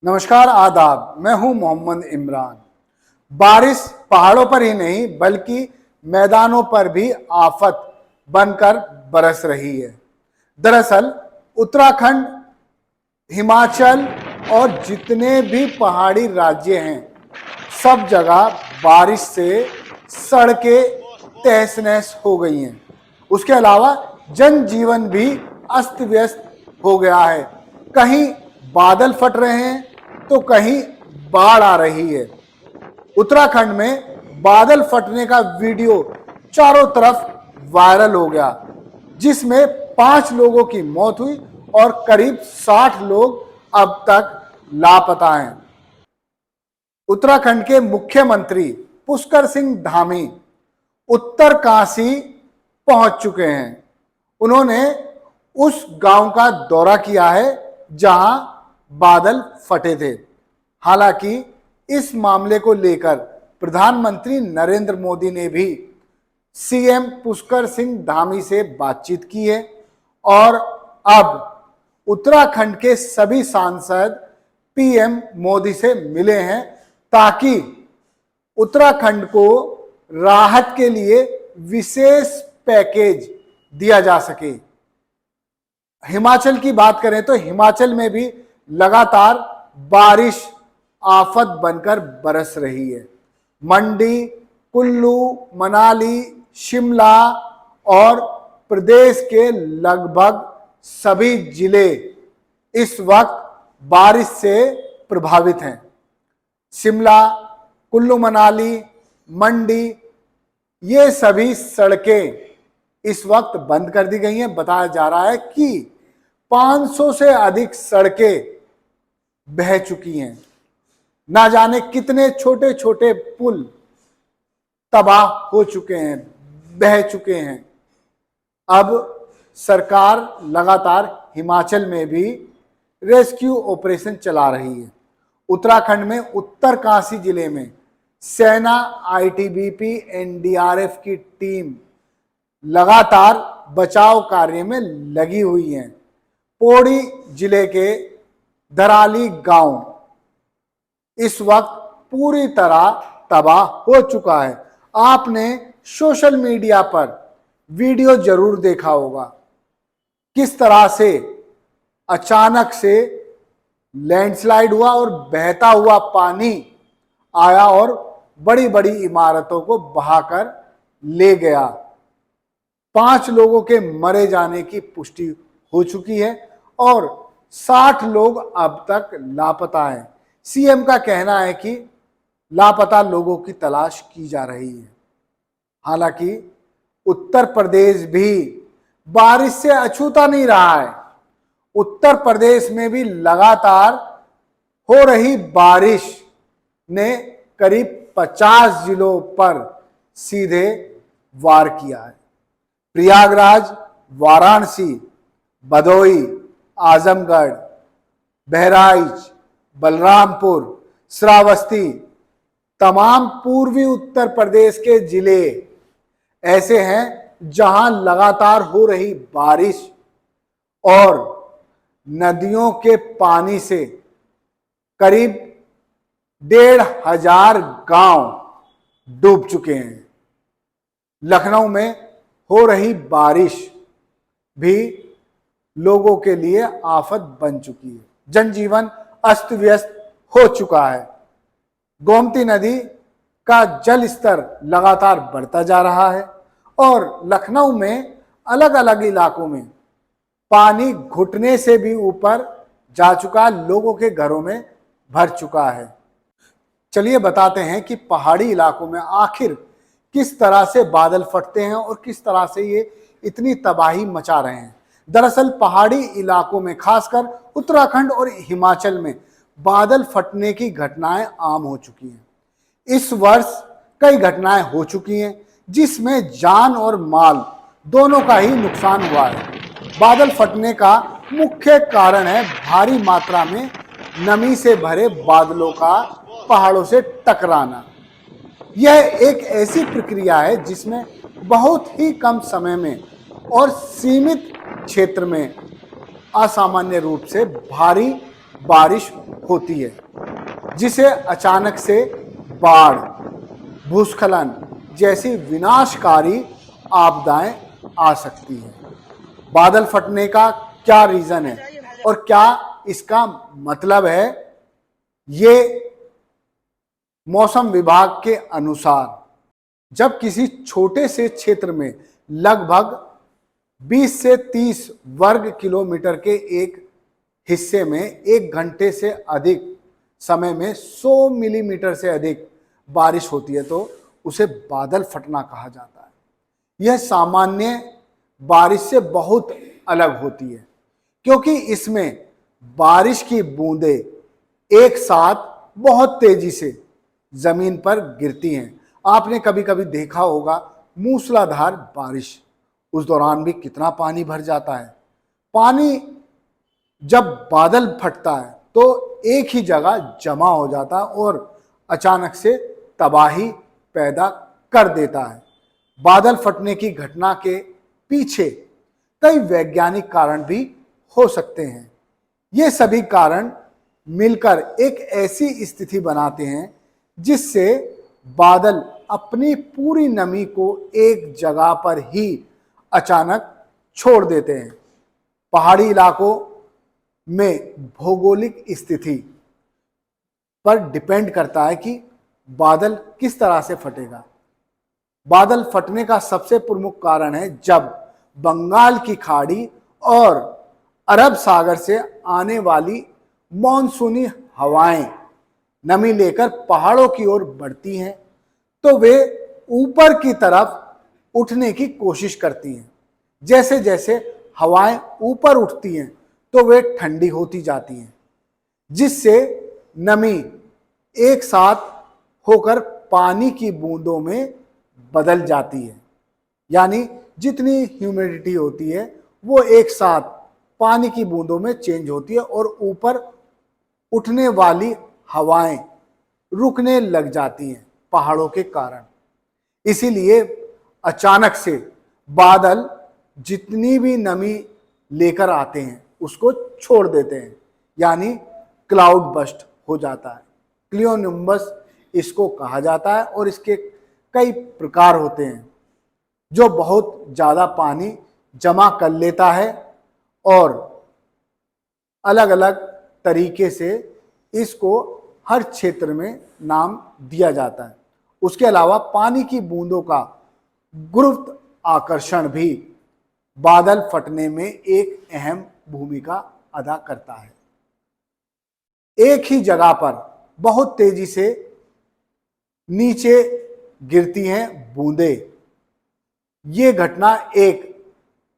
नमस्कार, आदाब। मैं हूं मोहम्मद इमरान। बारिश पहाड़ों पर ही नहीं बल्कि मैदानों पर भी आफत बनकर बरस रही है। दरअसल उत्तराखंड, हिमाचल और जितने भी पहाड़ी राज्य हैं, सब जगह बारिश से सड़कें तहस नहस हो गई हैं। उसके अलावा जनजीवन भी अस्त व्यस्त हो गया है। कहीं बादल फट रहे हैं तो कहीं बाढ़ आ रही है। उत्तराखंड में बादल फटने का वीडियो चारों तरफ वायरल हो गया, जिसमें 5 लोगों की मौत हुई और करीब 60 लोग अब तक लापता हैं। उत्तराखंड के मुख्यमंत्री पुष्कर सिंह धामी उत्तरकाशी पहुंच चुके हैं। उन्होंने उस गांव का दौरा किया है जहां बादल फटे थे। हालांकि इस मामले को लेकर प्रधानमंत्री नरेंद्र मोदी ने भी सीएम पुष्कर सिंह धामी से बातचीत की है और अब उत्तराखंड के सभी सांसद पीएम मोदी से मिले हैं ताकि उत्तराखंड को राहत के लिए विशेष पैकेज दिया जा सके। हिमाचल की बात करें तो हिमाचल में भी लगातार बारिश आफत बनकर बरस रही है। मंडी, कुल्लू, मनाली, शिमला और प्रदेश के लगभग सभी जिले इस वक्त बारिश से प्रभावित हैं। शिमला, कुल्लू मनाली, मंडी, ये सभी सड़कें इस वक्त बंद कर दी गई हैं। बताया जा रहा है कि 500 से अधिक सड़कें बह चुकी हैं। ना जाने कितने छोटे छोटे पुल तबाह हो चुके हैं, बह चुके हैं। अब सरकार लगातार हिमाचल में भी रेस्क्यू ऑपरेशन चला रही है। उत्तराखंड में उत्तरकाशी जिले में सेना, आईटीबीपी, एनडीआरएफ की टीम लगातार बचाव कार्य में लगी हुई है। पौड़ी जिले के धराली गांव इस वक्त पूरी तरह तबाह हो चुका है। आपने सोशल मीडिया पर वीडियो जरूर देखा होगा किस तरह से अचानक से लैंडस्लाइड हुआ और बहता हुआ पानी आया और बड़ी बड़ी इमारतों को बहाकर ले गया। 5 लोगों के मरे जाने की पुष्टि हो चुकी है और 60 लोग अब तक लापता हैं। सीएम का कहना है कि लापता लोगों की तलाश की जा रही है। हालांकि उत्तर प्रदेश भी बारिश से अछूता नहीं रहा है। उत्तर प्रदेश में भी लगातार हो रही बारिश ने करीब 50 जिलों पर सीधे वार किया है। प्रयागराज, वाराणसी, भदोई, आजमगढ़, बहराइच, बलरामपुर, श्रावस्ती, तमाम पूर्वी उत्तर प्रदेश के जिले ऐसे हैं जहां लगातार हो रही बारिश और नदियों के पानी से करीब 1,500 गांव डूब चुके हैं। लखनऊ में हो रही बारिश भी लोगों के लिए आफत बन चुकी है। जनजीवन अस्त व्यस्त हो चुका है। गोमती नदी का जल स्तर लगातार बढ़ता जा रहा है और लखनऊ में अलग अलग इलाकों में पानी घुटने से भी ऊपर जा चुका है, लोगों के घरों में भर चुका है। चलिए बताते हैं कि पहाड़ी इलाकों में आखिर किस तरह से बादल फटते हैं और किस तरह से ये इतनी तबाही मचा रहे हैं। दरअसल पहाड़ी इलाकों में खासकर उत्तराखंड और हिमाचल में बादल फटने की घटनाएं आम हो चुकी हैं। इस वर्ष कई घटनाएं हो चुकी हैं जिसमें जान और माल दोनों का ही नुकसान हुआ है। बादल फटने का मुख्य कारण है भारी मात्रा में नमी से भरे बादलों का पहाड़ों से टकराना। यह एक ऐसी प्रक्रिया है जिसमें बहुत ही कम समय में और सीमित क्षेत्र में असामान्य रूप से भारी बारिश होती है, जिसे अचानक से बाढ़, भूस्खलन जैसी विनाशकारी आपदाएं आ सकती हैं। बादल फटने का क्या रीजन है और क्या इसका मतलब है, ये मौसम विभाग के अनुसार जब किसी छोटे से क्षेत्र में लगभग 20 से 30 वर्ग किलोमीटर के एक हिस्से में 1 घंटे से अधिक समय में 100 मिलीमीटर से अधिक बारिश होती है तो उसे बादल फटना कहा जाता है। यह सामान्य बारिश से बहुत अलग होती है क्योंकि इसमें बारिश की बूंदें एक साथ बहुत तेजी से जमीन पर गिरती हैं। आपने कभी कभी देखा होगा मूसलाधार बारिश, उस दौरान भी कितना पानी भर जाता है। पानी जब बादल फटता है तो एक ही जगह जमा हो जाता है और अचानक से तबाही पैदा कर देता है। बादल फटने की घटना के पीछे कई वैज्ञानिक कारण भी हो सकते हैं। ये सभी कारण मिलकर एक ऐसी स्थिति बनाते हैं जिससे बादल अपनी पूरी नमी को एक जगह पर ही अचानक छोड़ देते हैं। पहाड़ी इलाकों में भौगोलिक स्थिति पर डिपेंड करता है कि बादल किस तरह से फटेगा। बादल फटने का सबसे प्रमुख कारण है जब बंगाल की खाड़ी और अरब सागर से आने वाली मॉनसूनी हवाएं नमी लेकर पहाड़ों की ओर बढ़ती हैं तो वे ऊपर की तरफ उठने की कोशिश करती हैं। जैसे जैसे हवाएं ऊपर उठती हैं तो वे ठंडी होती जाती हैं, जिससे नमी एक साथ होकर पानी की बूंदों में बदल जाती है। यानी जितनी ह्यूमिडिटी होती है वो एक साथ पानी की बूंदों में चेंज होती है और ऊपर उठने वाली हवाएं रुकने लग जाती हैं पहाड़ों के कारण। इसीलिए अचानक से बादल जितनी भी नमी लेकर आते हैं उसको छोड़ देते हैं, यानी क्लाउड बस्ट हो जाता है। क्लियोनिम्बस इसको कहा जाता है और इसके कई प्रकार होते हैं जो बहुत ज़्यादा पानी जमा कर लेता है और अलग अलग तरीके से इसको हर क्षेत्र में नाम दिया जाता है। उसके अलावा पानी की बूंदों का गुरुत्व आकर्षण भी बादल फटने में एक अहम भूमिका अदा करता है। एक ही जगह पर बहुत तेजी से नीचे गिरती हैं बूंदें। ये घटना एक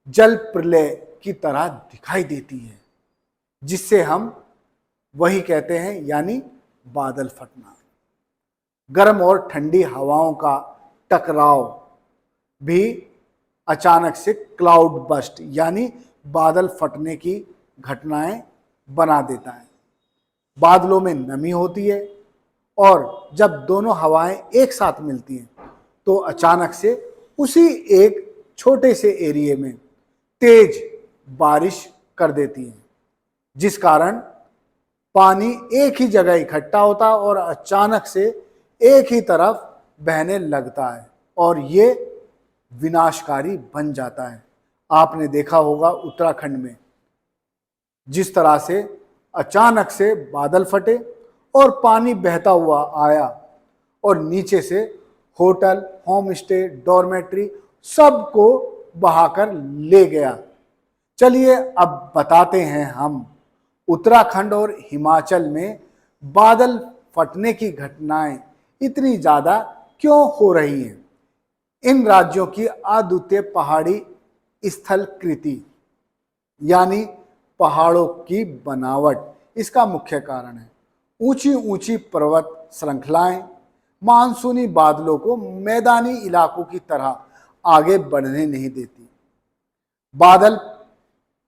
जल प्रलय की तरह दिखाई देती है, जिससे हम वही कहते हैं, यानी बादल फटना। गर्म और ठंडी हवाओं का टकराव भी अचानक से क्लाउड बस्ट यानी बादल फटने की घटनाएं बना देता है। बादलों में नमी होती है और जब दोनों हवाएं एक साथ मिलती हैं तो अचानक से उसी एक छोटे से एरिया में तेज बारिश कर देती हैं, जिस कारण पानी एक ही जगह इकट्ठा होता है और अचानक से एक ही तरफ बहने लगता है और ये विनाशकारी बन जाता है। आपने देखा होगा उत्तराखंड में जिस तरह से अचानक से बादल फटे और पानी बहता हुआ आया और नीचे से होटल, होम स्टे, डॉर्मेट्री सबको बहाकर ले गया। चलिए अब बताते हैं हम उत्तराखंड और हिमाचल में बादल फटने की घटनाएं इतनी ज़्यादा क्यों हो रही हैं। इन राज्यों की अद्वितीय पहाड़ी स्थलकृति यानी पहाड़ों की बनावट इसका मुख्य कारण है। ऊंची ऊंची पर्वत श्रृंखलाएं मानसूनी बादलों को मैदानी इलाकों की तरह आगे बढ़ने नहीं देती। बादल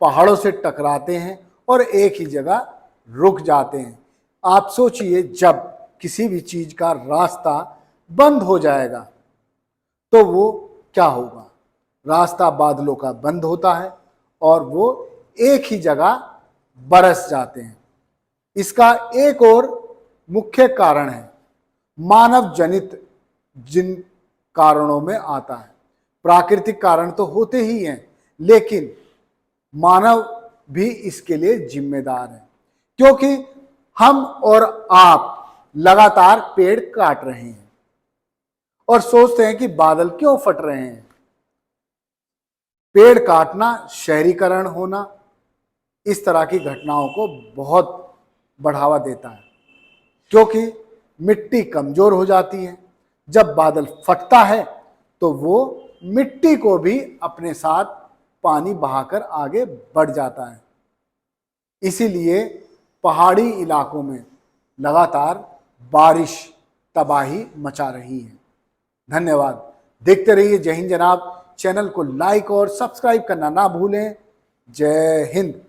पहाड़ों से टकराते हैं और एक ही जगह रुक जाते हैं। आप सोचिए, जब किसी भी चीज का रास्ता बंद हो जाएगा तो वो क्या होगा। रास्ता बादलों का बंद होता है और वो एक ही जगह बरस जाते हैं। इसका एक और मुख्य कारण है मानव जनित, जिन कारणों में आता है। प्राकृतिक कारण तो होते ही हैं, लेकिन मानव भी इसके लिए जिम्मेदार है, क्योंकि हम और आप लगातार पेड़ काट रहे हैं और सोचते हैं कि बादल क्यों फट रहे हैं। पेड़ काटना, शहरीकरण होना, इस तरह की घटनाओं को बहुत बढ़ावा देता है, क्योंकि मिट्टी कमजोर हो जाती है। जब बादल फटता है तो वो मिट्टी को भी अपने साथ पानी बहाकर आगे बढ़ जाता है। इसीलिए पहाड़ी इलाकों में लगातार बारिश तबाही मचा रही है। धन्यवाद। देखते रहिए जय हिंद जनाब। चैनल को लाइक और सब्सक्राइब करना ना भूलें। जय हिंद।